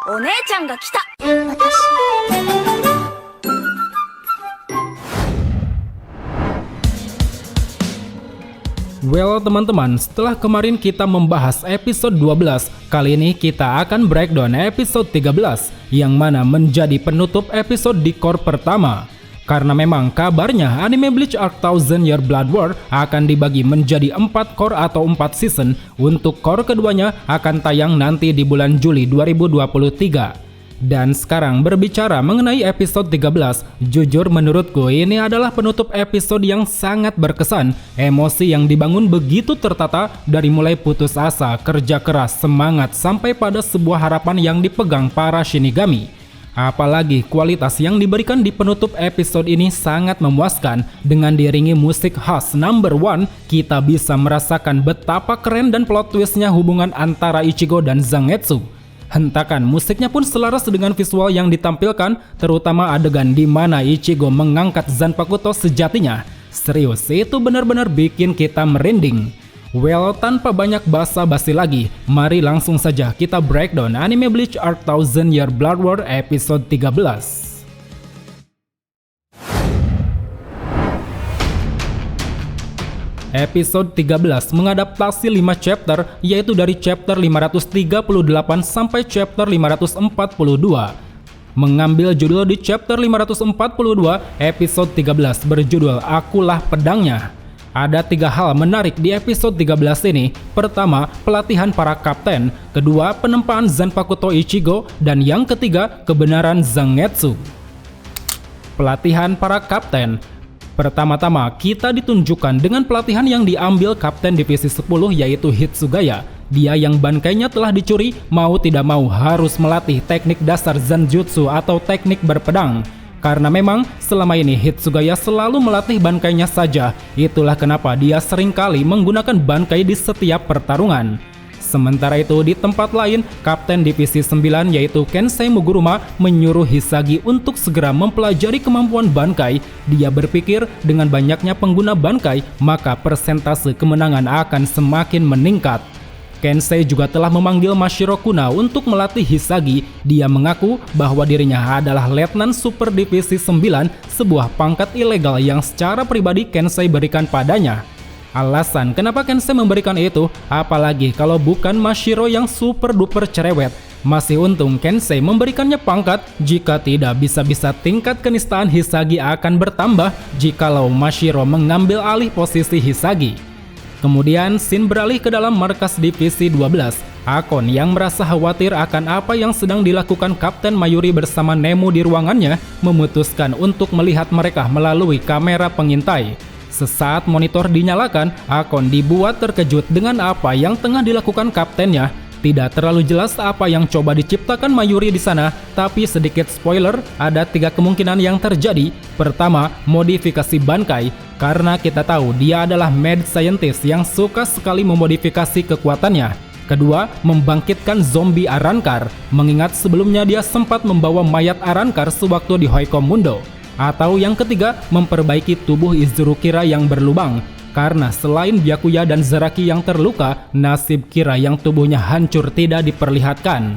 お姉ちゃんが来た。Well teman-teman, setelah kemarin kita membahas episode 12, kali ini kita akan breakdown episode 13 yang mana menjadi penutup episode di core pertama. Karena memang kabarnya anime Bleach Arc Thousand Year Blood War akan dibagi menjadi 4 core atau 4 season. Untuk core keduanya akan tayang nanti di bulan Juli 2023. Dan sekarang berbicara mengenai episode 13, jujur menurutku ini adalah penutup episode yang sangat berkesan. Emosi yang dibangun begitu tertata dari mulai putus asa, kerja keras, semangat sampai pada sebuah harapan yang dipegang para Shinigami. Apalagi kualitas yang diberikan di penutup episode ini sangat memuaskan. Dengan diiringi musik khas number 1, kita bisa merasakan betapa keren dan plot twistnya hubungan antara Ichigo dan Zangetsu. Hentakan musiknya pun selaras dengan visual yang ditampilkan, terutama adegan di mana Ichigo mengangkat Zanpakuto sejatinya. Serius, itu benar-benar bikin kita merinding. Well, tanpa banyak basa-basi lagi, mari langsung saja kita breakdown anime Bleach Arc Thousand Year Blood War episode 13. Episode 13 mengadaptasi 5 chapter, yaitu dari chapter 538 sampai chapter 542. Mengambil judul di chapter 542, episode 13 berjudul Akulah Pedangnya. Ada 3 hal menarik di episode 13 ini. Pertama, pelatihan para kapten. Kedua, penempaan Zanpakuto Ichigo. Dan yang ketiga, kebenaran Zangetsu. Pelatihan para kapten. Pertama-tama, kita ditunjukkan dengan pelatihan yang diambil Kapten Divisi 10 yaitu Hitsugaya. Dia yang bankainya telah dicuri, mau tidak mau harus melatih teknik dasar Zanjutsu atau teknik berpedang. Karena memang selama ini Hitsugaya selalu melatih bankainya saja. Itulah kenapa dia seringkali menggunakan bankai di setiap pertarungan. Sementara itu di tempat lain, Kapten Divisi 9 yaitu Kensei Muguruma menyuruh Hisagi untuk segera mempelajari kemampuan bankai. Dia berpikir dengan banyaknya pengguna bankai, maka persentase kemenangan akan semakin meningkat. Kensei juga telah memanggil Mashiro Kuna untuk melatih Hisagi. Dia mengaku bahwa dirinya adalah Letnan Super Divisi 9, sebuah pangkat ilegal yang secara pribadi Kensei berikan padanya. Alasan kenapa Kensei memberikan itu, apalagi kalau bukan Mashiro yang super duper cerewet. Masih untung Kensei memberikannya pangkat, jika tidak bisa-bisa tingkat kenistaan Hisagi akan bertambah jikalau Mashiro mengambil alih posisi Hisagi. Kemudian Shin beralih ke dalam markas Divisi 12. Akon yang merasa khawatir akan apa yang sedang dilakukan Kapten Mayuri bersama Nemu di ruangannya memutuskan untuk melihat mereka melalui kamera pengintai. Sesaat monitor dinyalakan, Akon dibuat terkejut dengan apa yang tengah dilakukan kaptennya. Tidak terlalu jelas apa yang coba diciptakan Mayuri di sana, tapi sedikit spoiler, ada 3 kemungkinan yang terjadi. Pertama, modifikasi bankai, karena kita tahu dia adalah mad scientist yang suka sekali memodifikasi kekuatannya. Kedua, membangkitkan zombie Arrancar, mengingat sebelumnya dia sempat membawa mayat Arrancar sewaktu di Hoikom Mundo. Atau yang ketiga, memperbaiki tubuh Izuru Kira yang berlubang. Karena selain Byakuya dan Zaraki yang terluka, nasib Kira yang tubuhnya hancur tidak diperlihatkan.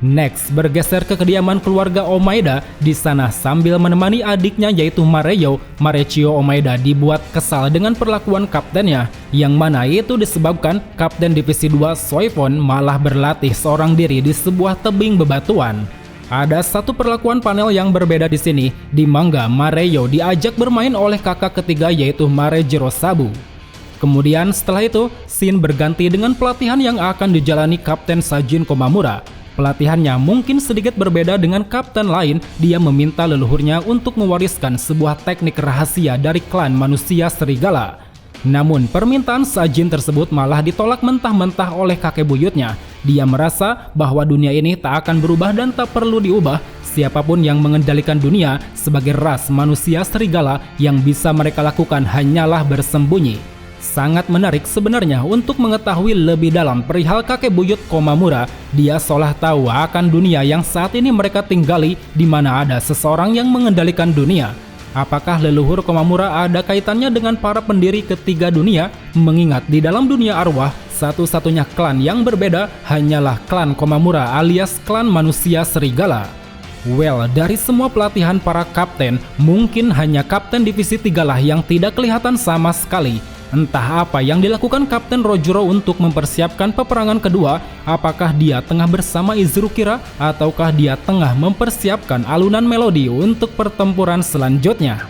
Next, bergeser ke kediaman keluarga Omaeda. Di sana sambil menemani adiknya yaitu Mareyo, Marechio Omaeda dibuat kesal dengan perlakuan kaptennya. Yang mana itu disebabkan Kapten Divisi 2 Soifon malah berlatih seorang diri di sebuah tebing bebatuan. Ada satu perlakuan panel yang berbeda di sini. Di manga, Mareyo diajak bermain oleh kakak ketiga yaitu Marejiro Sabu. Kemudian setelah itu, Shin berganti dengan pelatihan yang akan dijalani Kapten Sajin Komamura. Pelatihannya mungkin sedikit berbeda dengan kapten lain. Dia meminta leluhurnya untuk mewariskan sebuah teknik rahasia dari klan manusia serigala. Namun permintaan Sajin tersebut malah ditolak mentah-mentah oleh kakek buyutnya. Dia merasa bahwa dunia ini tak akan berubah dan tak perlu diubah. Siapapun yang mengendalikan dunia sebagai ras manusia serigala, yang bisa mereka lakukan hanyalah bersembunyi. Sangat menarik sebenarnya untuk mengetahui lebih dalam perihal kakek buyut Komamura. Dia seolah tahu akan dunia yang saat ini mereka tinggali, di mana ada seseorang yang mengendalikan dunia. Apakah leluhur Komamura ada kaitannya dengan para pendiri ketiga dunia? Mengingat di dalam dunia arwah, satu-satunya klan yang berbeda hanyalah klan Komamura alias klan manusia serigala. Well, dari semua pelatihan para kapten, mungkin hanya kapten divisi 3 lah yang tidak kelihatan sama sekali. Entah apa yang dilakukan Kapten Rojuro untuk mempersiapkan peperangan kedua, apakah dia tengah bersama Izurukira ataukah dia tengah mempersiapkan alunan melodi untuk pertempuran selanjutnya.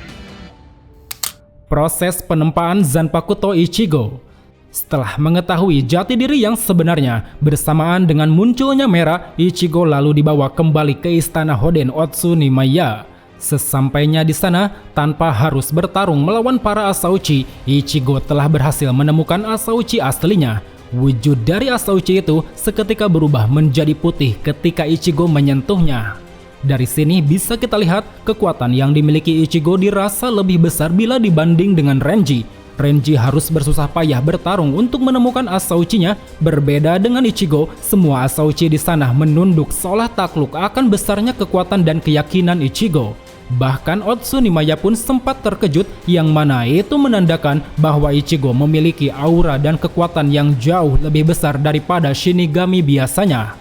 Proses penempaan Zanpakuto Ichigo. Setelah mengetahui jati diri yang sebenarnya, bersamaan dengan munculnya Mera, Ichigo lalu dibawa kembali ke istana Hoden Otsunimaya. Sesampainya di sana, tanpa harus bertarung melawan para Asauchi, Ichigo telah berhasil menemukan Asauchi aslinya. Wujud dari Asauchi itu seketika berubah menjadi putih ketika Ichigo menyentuhnya. Dari sini bisa kita lihat kekuatan yang dimiliki Ichigo dirasa lebih besar bila dibanding dengan Renji. Renji harus bersusah payah bertarung untuk menemukan Asauchi-nya. Berbeda dengan Ichigo, semua Asauchi di sana menunduk seolah takluk akan besarnya kekuatan dan keyakinan Ichigo. Bahkan Otsunimaya pun sempat terkejut, yang mana itu menandakan bahwa Ichigo memiliki aura dan kekuatan yang jauh lebih besar daripada Shinigami biasanya.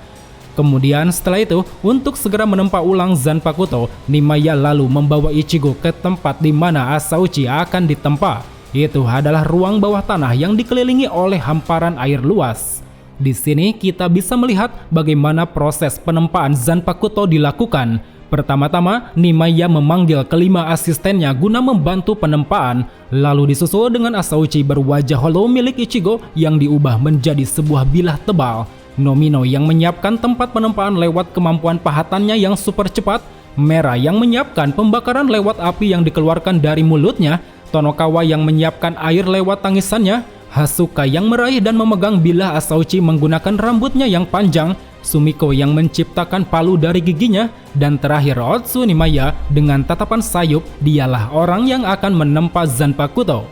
Kemudian setelah itu, untuk segera menempa ulang Zanpakuto, Nimaya lalu membawa Ichigo ke tempat di mana Asauchi akan ditempa. Itu adalah ruang bawah tanah yang dikelilingi oleh hamparan air luas. Di sini kita bisa melihat bagaimana proses penempaan Zanpakuto dilakukan. Pertama-tama, Nimaya memanggil kelima asistennya guna membantu penempaan, lalu disusul dengan Asauchi berwajah hollow milik Ichigo yang diubah menjadi sebuah bilah tebal. Nomino yang menyiapkan tempat penempaan lewat kemampuan pahatannya yang super cepat, Mera yang menyiapkan pembakaran lewat api yang dikeluarkan dari mulutnya, Tonokawa yang menyiapkan air lewat tangisannya, Hasuka yang meraih dan memegang bilah Asauchi menggunakan rambutnya yang panjang, Sumiko yang menciptakan palu dari giginya, dan terakhir Otsunimaya dengan tatapan sayup, dialah orang yang akan menempa Zanpakuto.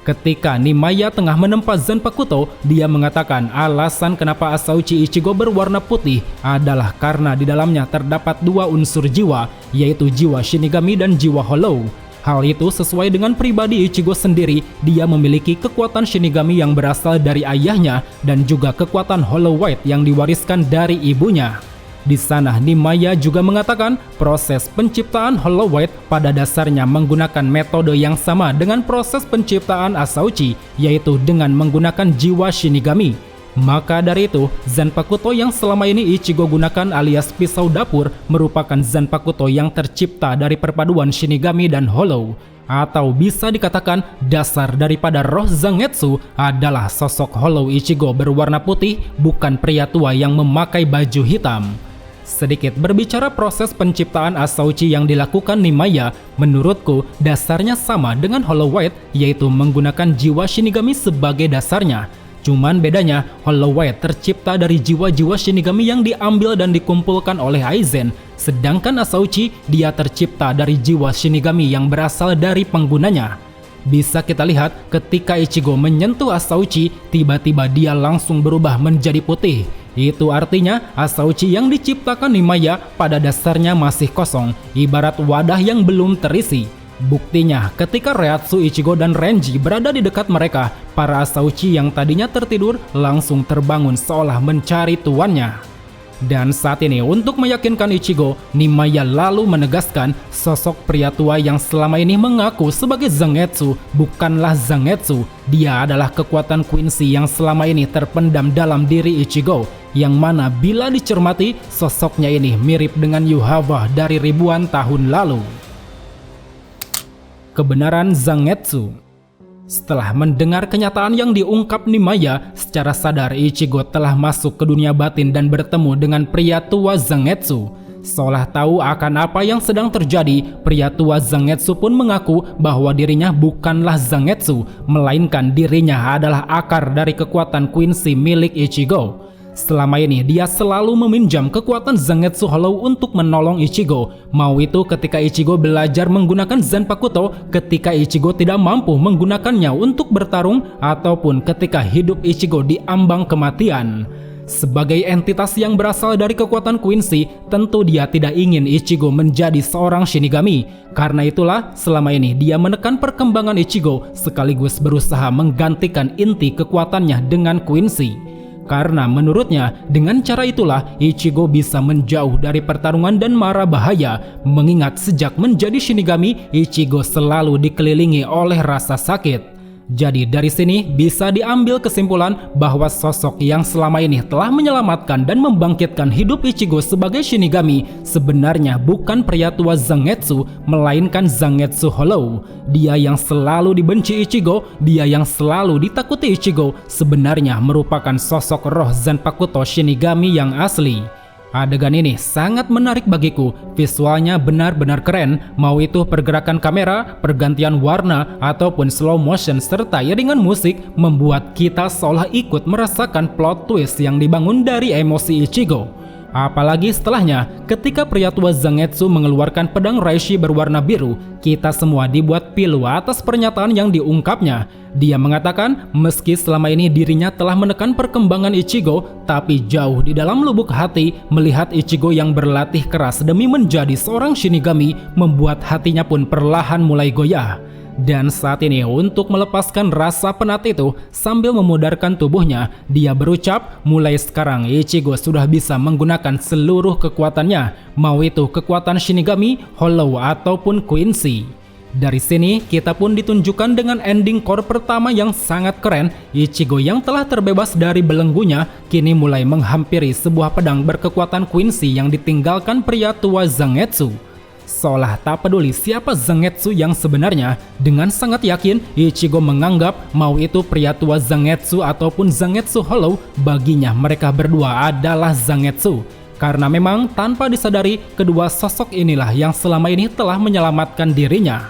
Ketika Nimaya tengah menempa Zanpakuto, dia mengatakan alasan kenapa Asauchi Ichigo berwarna putih adalah karena di dalamnya terdapat dua unsur jiwa, yaitu jiwa Shinigami dan jiwa Hollow. Hal itu sesuai dengan pribadi Ichigo sendiri, dia memiliki kekuatan Shinigami yang berasal dari ayahnya dan juga kekuatan Hollow White yang diwariskan dari ibunya. Di sana Nimaya juga mengatakan proses penciptaan Hollow White pada dasarnya menggunakan metode yang sama dengan proses penciptaan Asauchi, yaitu dengan menggunakan jiwa Shinigami. Maka dari itu, Zanpakuto yang selama ini Ichigo gunakan alias pisau dapur merupakan Zanpakuto yang tercipta dari perpaduan Shinigami dan Hollow. Atau bisa dikatakan dasar daripada roh Zangetsu adalah sosok Hollow Ichigo berwarna putih, bukan pria tua yang memakai baju hitam. Sedikit berbicara proses penciptaan Asauchi yang dilakukan Nimaya, menurutku dasarnya sama dengan Hollow White, yaitu menggunakan jiwa Shinigami sebagai dasarnya. Cuman bedanya, Hollow White tercipta dari jiwa-jiwa Shinigami yang diambil dan dikumpulkan oleh Aizen, sedangkan Asauchi dia tercipta dari jiwa Shinigami yang berasal dari penggunanya. Bisa kita lihat ketika Ichigo menyentuh Asauchi, tiba-tiba dia langsung berubah menjadi putih. Itu artinya Asauchi yang diciptakan Nimaya pada dasarnya masih kosong, ibarat wadah yang belum terisi. Buktinya, ketika Reatsu, Ichigo, dan Renji berada di dekat mereka, para Asauchi yang tadinya tertidur langsung terbangun seolah mencari tuannya. Dan saat ini untuk meyakinkan Ichigo, Nimaya lalu menegaskan sosok pria tua yang selama ini mengaku sebagai Zangetsu bukanlah Zangetsu. Dia adalah kekuatan Quincy yang selama ini terpendam dalam diri Ichigo, yang mana bila dicermati, sosoknya ini mirip dengan Yuhawa dari ribuan tahun lalu. Kebenaran Zangetsu. Setelah mendengar kenyataan yang diungkap Nimaya, secara sadar Ichigo telah masuk ke dunia batin dan bertemu dengan pria tua Zangetsu. Seolah tahu akan apa yang sedang terjadi, pria tua Zangetsu pun mengaku bahwa dirinya bukanlah Zangetsu, melainkan dirinya adalah akar dari kekuatan Quincy milik Ichigo. Selama ini dia selalu meminjam kekuatan Zangetsu Hollow untuk menolong Ichigo, mau itu ketika Ichigo belajar menggunakan Zanpakuto, ketika Ichigo tidak mampu menggunakannya untuk bertarung, ataupun ketika hidup Ichigo di ambang kematian. Sebagai entitas yang berasal dari kekuatan Quincy, tentu dia tidak ingin Ichigo menjadi seorang Shinigami. Karena itulah, selama ini dia menekan perkembangan Ichigo sekaligus berusaha menggantikan inti kekuatannya dengan Quincy. Karena menurutnya, dengan cara itulah Ichigo bisa menjauh dari pertarungan dan mara bahaya. Mengingat sejak menjadi Shinigami, Ichigo selalu dikelilingi oleh rasa sakit. Jadi dari sini bisa diambil kesimpulan bahwa sosok yang selama ini telah menyelamatkan dan membangkitkan hidup Ichigo sebagai Shinigami sebenarnya bukan pria tua Zangetsu, melainkan Zangetsu Hollow. Dia yang selalu dibenci Ichigo, dia yang selalu ditakuti Ichigo, sebenarnya merupakan sosok roh Zanpakuto Shinigami yang asli. Adegan ini sangat menarik bagiku, visualnya benar-benar keren, mau itu pergerakan kamera, pergantian warna, ataupun slow motion serta iringan musik membuat kita seolah ikut merasakan plot twist yang dibangun dari emosi Ichigo. Apalagi setelahnya, ketika pria tua Zangetsu mengeluarkan pedang Reishi berwarna biru, kita semua dibuat pilu atas pernyataan yang diungkapnya. Dia mengatakan meski selama ini dirinya telah menekan perkembangan Ichigo, tapi jauh di dalam lubuk hati melihat Ichigo yang berlatih keras demi menjadi seorang Shinigami membuat hatinya pun perlahan mulai goyah. Dan saat ini untuk melepaskan rasa penat itu sambil memudarkan tubuhnya, dia berucap mulai sekarang Ichigo sudah bisa menggunakan seluruh kekuatannya, mau itu kekuatan Shinigami, Hollow ataupun Quincy. Dari sini kita pun ditunjukkan dengan ending core pertama yang sangat keren. Ichigo yang telah terbebas dari belenggunya kini mulai menghampiri sebuah pedang berkekuatan Quincy yang ditinggalkan pria tua Zangetsu. Seolah tak peduli siapa Zangetsu yang sebenarnya, dengan sangat yakin Ichigo menganggap mau itu pria tua Zangetsu ataupun Zangetsu Hollow, baginya mereka berdua adalah Zangetsu. Karena memang tanpa disadari kedua sosok inilah yang selama ini telah menyelamatkan dirinya.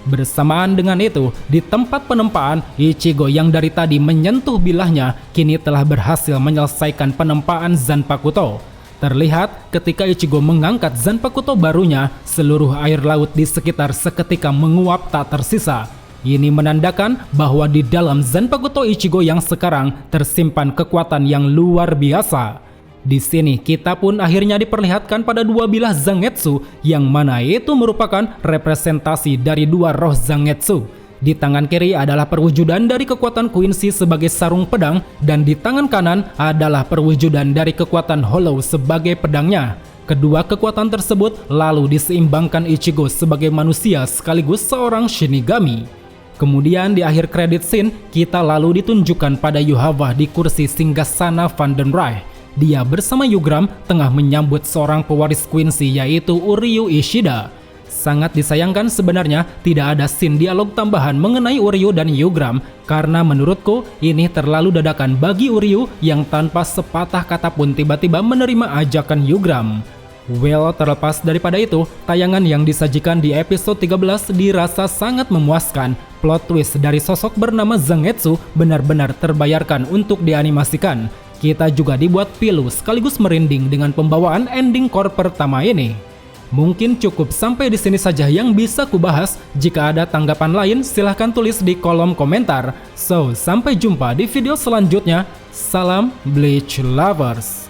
Bersamaan dengan itu, di tempat penempaan, Ichigo yang dari tadi menyentuh bilahnya kini telah berhasil menyelesaikan penempaan Zanpakuto. Terlihat ketika Ichigo mengangkat Zanpakuto barunya, seluruh air laut di sekitar seketika menguap tak tersisa. Ini menandakan bahwa di dalam Zanpakuto Ichigo yang sekarang tersimpan kekuatan yang luar biasa. Di sini kita pun akhirnya diperlihatkan pada dua bilah Zangetsu, yang mana itu merupakan representasi dari dua roh Zangetsu. Di tangan kiri adalah perwujudan dari kekuatan Quincy sebagai sarung pedang, dan di tangan kanan adalah perwujudan dari kekuatan Hollow sebagai pedangnya. Kedua kekuatan tersebut lalu diseimbangkan Ichigo sebagai manusia sekaligus seorang Shinigami. Kemudian di akhir kredit scene, kita lalu ditunjukkan pada Yuhava di kursi singgasana Vandenreich. Dia bersama Yugram tengah menyambut seorang pewaris Quincy yaitu Uryu Ishida. Sangat disayangkan sebenarnya tidak ada scene dialog tambahan mengenai Uryu dan Yugram, karena menurutku ini terlalu dadakan bagi Uryu yang tanpa sepatah kata pun tiba-tiba menerima ajakan Yugram. Well, terlepas daripada itu, tayangan yang disajikan di episode 13 dirasa sangat memuaskan. Plot twist dari sosok bernama Zangetsu benar-benar terbayarkan untuk dianimasikan. Kita juga dibuat pilu sekaligus merinding dengan pembawaan ending core pertama ini. Mungkin cukup sampai di sini saja yang bisa kubahas. Jika ada tanggapan lain silahkan tulis di kolom komentar. So, sampai jumpa di video selanjutnya. Salam Bleach Lovers.